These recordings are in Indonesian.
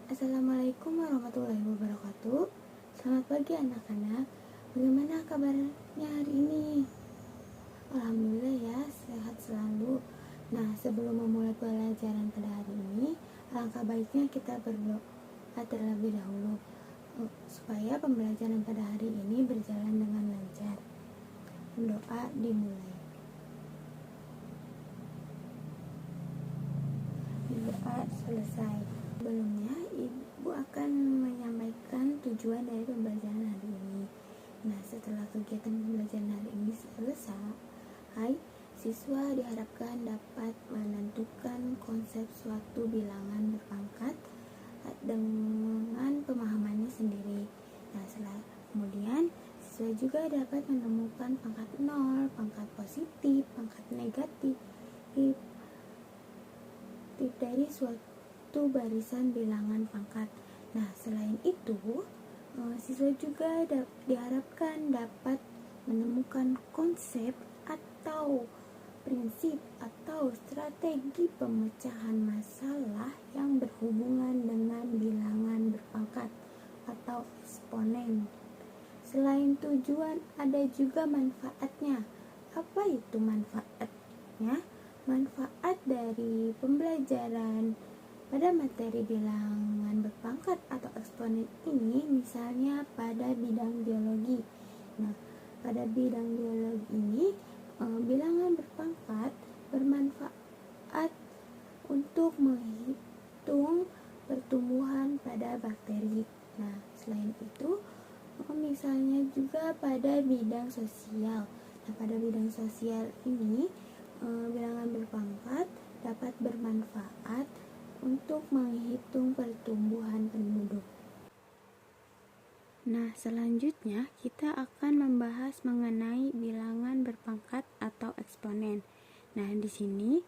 Assalamualaikum warahmatullahi wabarakatuh. Selamat pagi anak-anak. Bagaimana kabarnya hari ini? Alhamdulillah ya, sehat selalu. Nah, sebelum memulai pelajaran pada hari ini, alangkah baiknya kita berdoa terlebih dahulu supaya pembelajaran pada hari ini berjalan dengan lancar. Doa dimulai. Doa selesai. Sebelumnya, Ibu akan menyampaikan tujuan dari pembelajaran hari ini. Nah, setelah kegiatan pembelajaran hari ini selesai, siswa diharapkan dapat menentukan konsep suatu bilangan berpangkat dengan pemahamannya sendiri. Nah, kemudian siswa juga dapat menemukan pangkat 0, pangkat positif, pangkat negatif dari suatu barisan bilangan pangkat. Nah, selain itu, siswa juga diharapkan dapat menemukan konsep atau prinsip atau strategi pemecahan masalah yang berhubungan dengan bilangan berpangkat atau eksponen. Selain tujuan, ada juga manfaatnya. Apa itu manfaatnya? Manfaat dari pembelajaran pada materi bilangan berpangkat atau eksponen ini misalnya pada bidang biologi. Nah, pada bidang biologi ini bilangan berpangkat bermanfaat untuk menghitung pertumbuhan pada bakteri. Nah, selain itu misalnya juga pada bidang sosial. Nah, pada bidang sosial ini bilangan berpangkat dapat bermanfaat untuk menghitung pertumbuhan penduduk. Nah, selanjutnya kita akan membahas mengenai bilangan berpangkat atau eksponen. Nah, di sini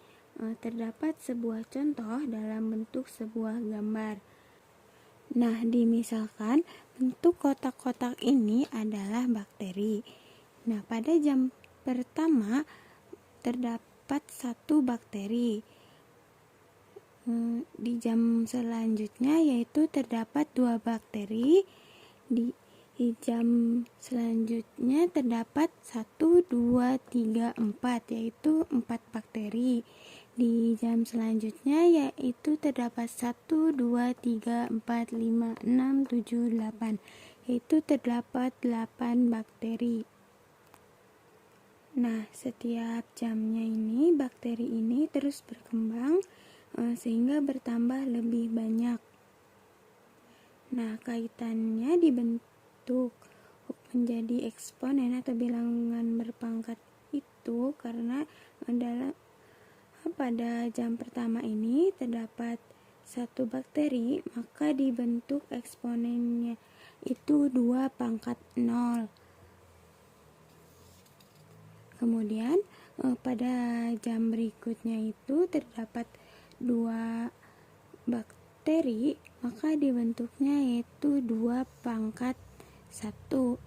terdapat sebuah contoh dalam bentuk sebuah gambar. Nah, dimisalkan bentuk kotak-kotak ini adalah bakteri. Nah, pada jam pertama terdapat satu bakteri. Di jam selanjutnya yaitu terdapat 2 bakteri. Di jam selanjutnya terdapat 1, 2, 3, 4 yaitu 4 bakteri. Di jam selanjutnya yaitu terdapat 1, 2, 3, 4, 5, 6, 7, 8 yaitu terdapat 8 bakteri. Nah, setiap jamnya ini bakteri ini terus berkembang sehingga bertambah lebih banyak. Nah, kaitannya dibentuk menjadi eksponen atau bilangan berpangkat itu karena pada jam pertama ini terdapat satu bakteri, maka dibentuk eksponennya itu 2 pangkat 0. Kemudian pada jam berikutnya itu terdapat 2 bakteri, maka dibentuknya yaitu 2 pangkat 1.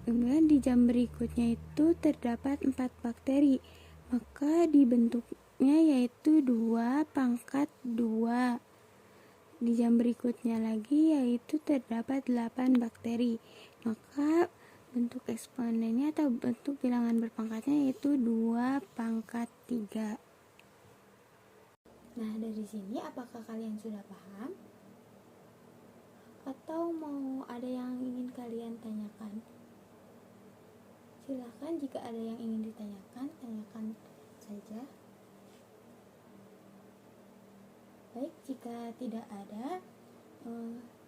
Kemudian di jam berikutnya itu terdapat 4 bakteri, maka dibentuknya yaitu 2 pangkat 2. Di jam berikutnya lagi yaitu terdapat 8 bakteri, maka bentuk eksponennya atau bentuk bilangan berpangkatnya yaitu 2 pangkat 3. Nah, dari sini apakah kalian sudah paham? Atau mau ada yang ingin kalian tanyakan? Silakan jika ada yang ingin ditanyakan, tanyakan saja. Baik, jika tidak ada,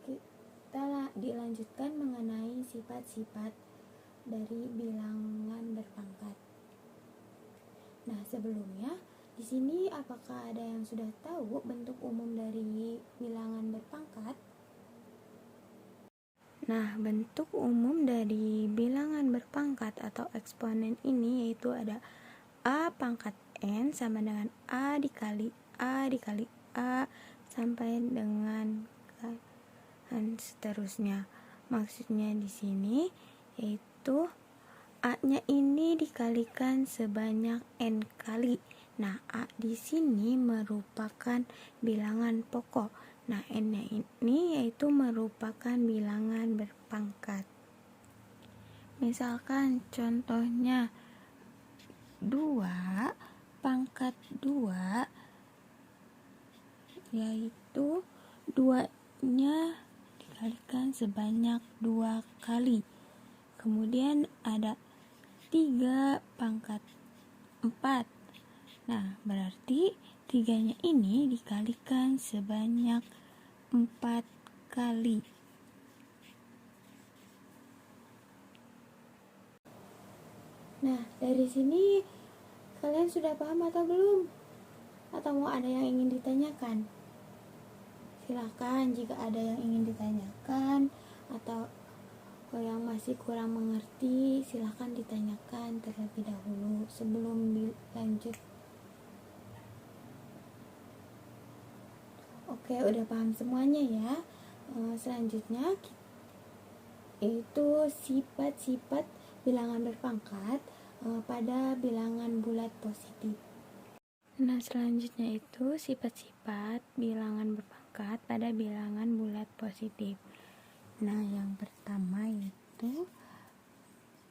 kita dilanjutkan mengenai sifat-sifat dari bilangan berpangkat. Nah, sebelumnya di sini apakah ada yang sudah tahu bentuk umum dari bilangan berpangkat? Nah, bentuk umum dari bilangan berpangkat atau eksponen ini yaitu ada A pangkat N sama dengan A dikali A dikali A sampai dengan seterusnya. Maksudnya di sini yaitu A-nya ini dikalikan sebanyak N kali. Nah, A di sini merupakan bilangan pokok. Nah, N-nya ini yaitu merupakan bilangan berpangkat. Misalkan contohnya 2 pangkat 2, yaitu 2-nya dikalikan sebanyak 2 kali. Kemudian ada 3 pangkat 4. Nah, berarti 3-nya ini dikalikan sebanyak 4 kali. Nah, dari sini kalian sudah paham atau belum? Atau mau ada yang ingin ditanyakan? Silakan jika ada yang ingin ditanyakan atau yang masih kurang mengerti, silakan ditanyakan terlebih dahulu sebelum lanjut. Oke, udah paham semuanya ya. Selanjutnya itu sifat-sifat bilangan berpangkat pada bilangan bulat positif. Nah, selanjutnya itu sifat-sifat bilangan berpangkat pada bilangan bulat positif. Nah, yang pertama itu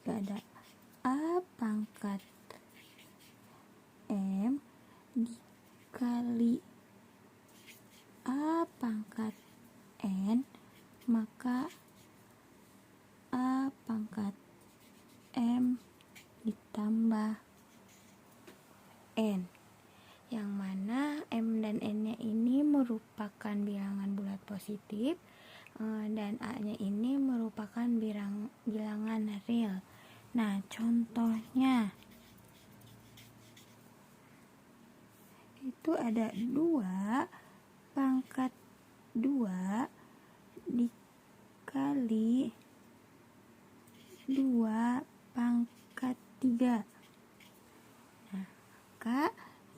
ada A pangkat M dikali A pangkat N, maka A pangkat M ditambah N, yang mana M dan N-nya ini merupakan bilangan bulat positif dan A-nya ini merupakan bilangan real. Nah, contohnya itu ada 2 pangkat 2 dikali 2 pangkat 3. Nah, maka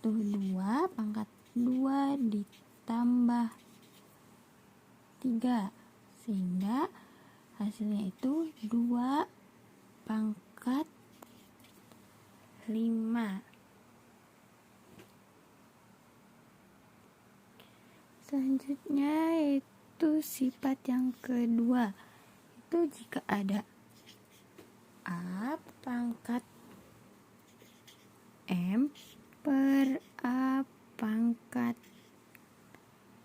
tuh 2 pangkat 2 ditambah 3, sehingga hasilnya itu 2 pangkat 5. Selanjutnya itu sifat yang kedua, itu jika ada A pangkat M per A pangkat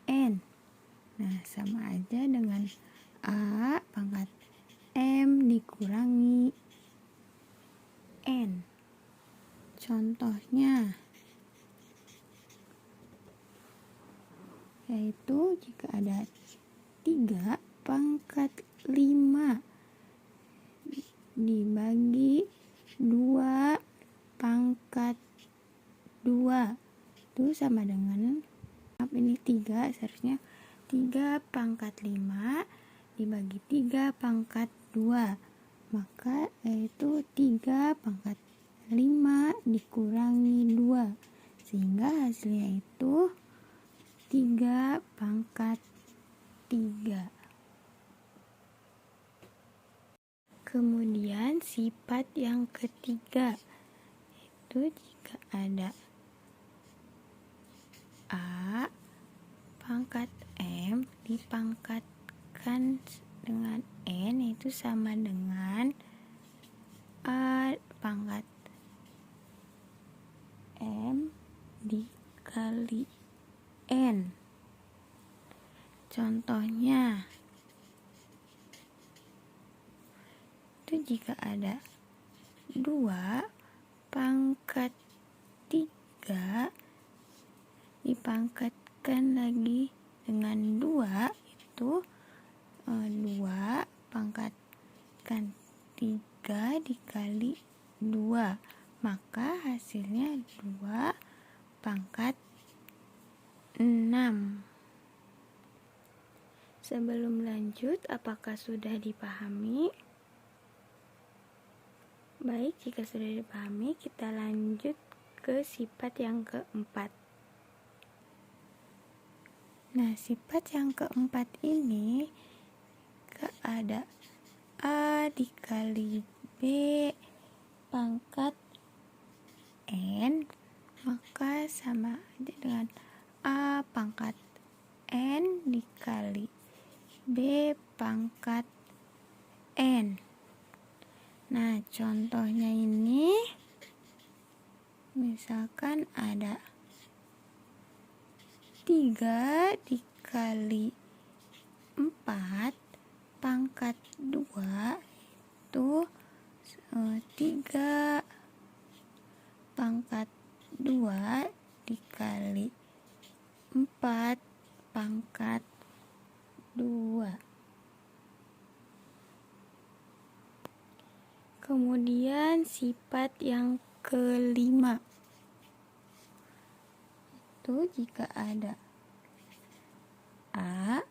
N. Nah, sama aja dengan A pangkat M dikurangi N. Contohnya yaitu jika ada 3 pangkat 5 dibagi 2 pangkat 2, itu sama dengan, ini 3, seharusnya 3 pangkat 5 dibagi 3 pangkat 2, maka yaitu 3 pangkat 5 dikurangi 2, sehingga hasilnya itu 3 pangkat 3. Kemudian sifat yang ketiga, itu jika ada A pangkat M dipangkatkan dengan N, itu sama dengan A pangkat M dikali N. Contohnya itu jika ada 2 pangkat 3 dipangkatkan lagi dengan 2, itu 2 pangkatkan 3 dikali 2, maka hasilnya 2 pangkat 6. Sebelum lanjut, apakah sudah dipahami? Baik, jika sudah dipahami, kita lanjut ke sifat yang keempat. Nah, sifat yang keempat ini ada A dikali B pangkat N maka sama aja dengan A pangkat N dikali B pangkat N. Nah, contohnya ini misalkan ada 3 dikali 4 pangkat 2 itu 3 pangkat 2 dikali 4 pangkat 2. Kemudian sifat yang kelima itu jika ada A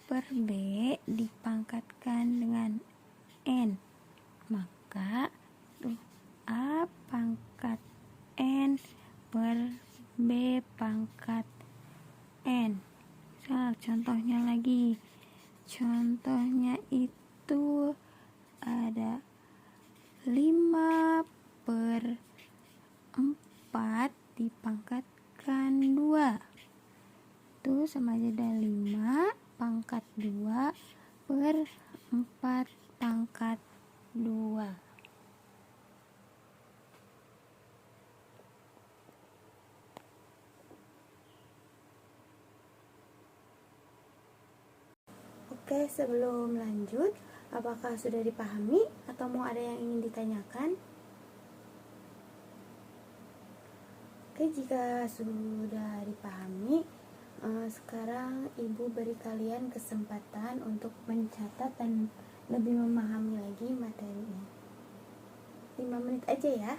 per B dipangkatkan dengan N, maka A pangkat N per B pangkat N. Misal contohnya lagi, contohnya itu ada 5 per 4 dipangkatkan 2 itu sama aja dengan 5 pangkat 2 per 4 pangkat 2. Oke, sebelum lanjut, apakah sudah dipahami atau mau ada yang ingin ditanyakan? Oke, jika sudah dipahami, sekarang Ibu beri kalian kesempatan untuk mencatat dan lebih memahami lagi materinya. 5 menit aja ya.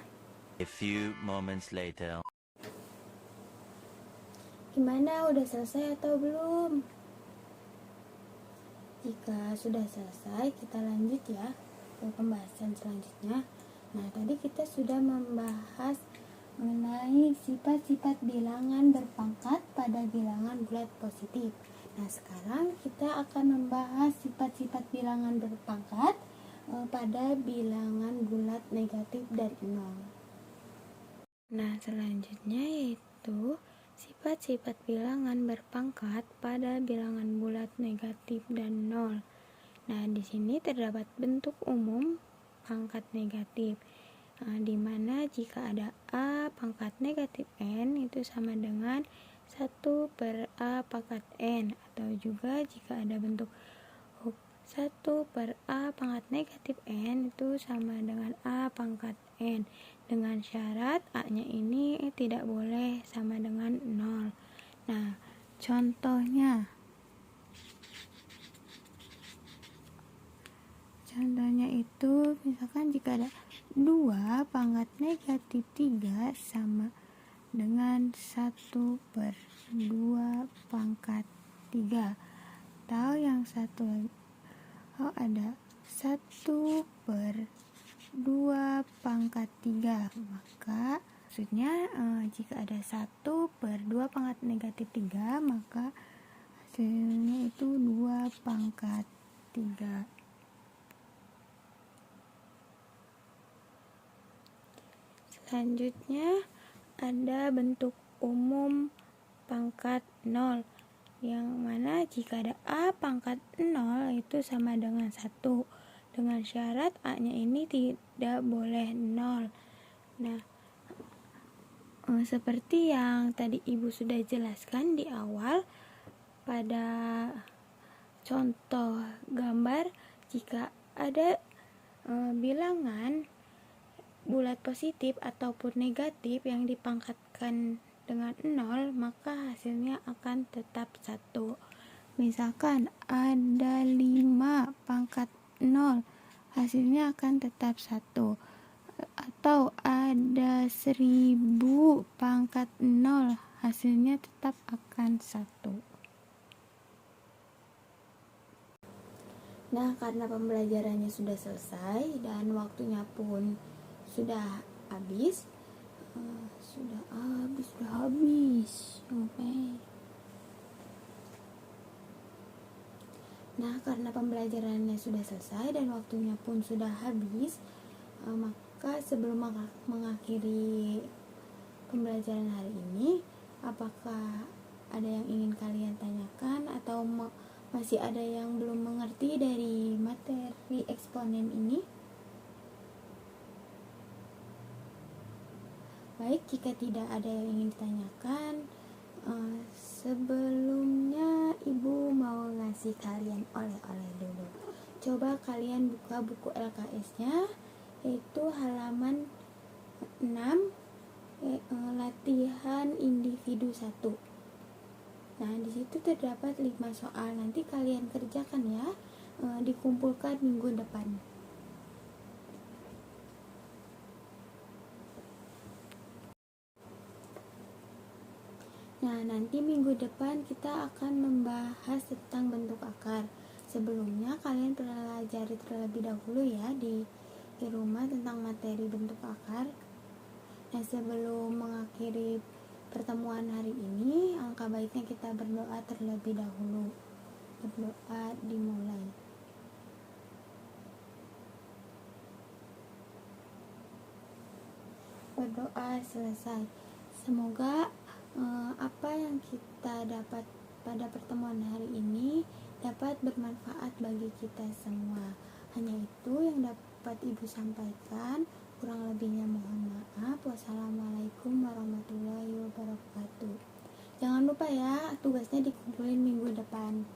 A few moments later. Gimana, udah selesai atau belum? Jika sudah selesai, kita lanjut ya ke pembahasan selanjutnya. Nah, tadi kita sudah membahas mengenai sifat-sifat bilangan berpangkat pada bilangan bulat positif. Nah, sekarang kita akan membahas sifat-sifat bilangan berpangkat pada bilangan bulat negatif dari 0. Nah, selanjutnya yaitu sifat-sifat bilangan berpangkat pada bilangan bulat negatif dan 0. Nah, di sini terdapat bentuk umum pangkat negatif, di mana jika ada A pangkat negatif N itu sama dengan 1 per A pangkat N, atau juga jika ada bentuk 1 per A pangkat negatif N itu sama dengan A pangkat N, dengan syarat A-nya ini tidak boleh sama dengan 0. Nah, contohnya itu misalkan jika ada 2 pangkat negatif 3 sama dengan 1 per 2 pangkat 3, atau yang satu lagi, ada 1 per 2 pangkat 3, maka maksudnya jika ada 1 per 2 pangkat negatif 3, maka hasilnya itu 2 pangkat 3. Selanjutnya ada bentuk umum pangkat 0, yang mana jika ada A pangkat 0 itu sama dengan 1, dengan syarat A-nya ini tidak boleh 0. Nah, seperti yang tadi Ibu sudah jelaskan di awal pada contoh gambar, jika ada bilangan bulat positif ataupun negatif yang dipangkatkan dengan 0, maka hasilnya akan tetap 1. Misalkan ada 5 pangkat 0, hasilnya akan tetap 1. Atau ada 1000 pangkat 0, hasilnya tetap akan 1. Nah, karena pembelajarannya sudah selesai dan waktunya pun sudah habis. Sudah habis. Okay. Nah, karena pembelajarannya sudah selesai dan waktunya pun sudah habis, maka sebelum mengakhiri pembelajaran hari ini. Apakah ada yang ingin kalian tanyakan atau masih ada yang belum mengerti dari materi eksponen ini? Baik, jika tidak ada yang ingin ditanyakan, sebelumnya Ibu mau ngasih kalian oleh-oleh dulu. Coba kalian buka buku LKS-nya, yaitu halaman 6, latihan individu 1. Nah, di situ terdapat 5 soal. Nanti kalian kerjakan ya, dikumpulkan minggu depan. Nah, nanti minggu depan kita akan membahas tentang bentuk akar. Sebelumnya kalian pelajari terlebih dahulu ya di rumah tentang materi bentuk akar. Nah, sebelum mengakhiri pertemuan hari ini, alangkah baiknya kita berdoa terlebih dahulu. Berdoa dimulai. Berdoa selesai. Semoga apa yang kita dapat pada pertemuan hari ini dapat bermanfaat bagi kita semua. Hanya itu yang dapat Ibu sampaikan. Kurang lebihnya mohon maaf. Wassalamualaikum warahmatullahi wabarakatuh. Jangan lupa ya, tugasnya dikumpulin minggu depan.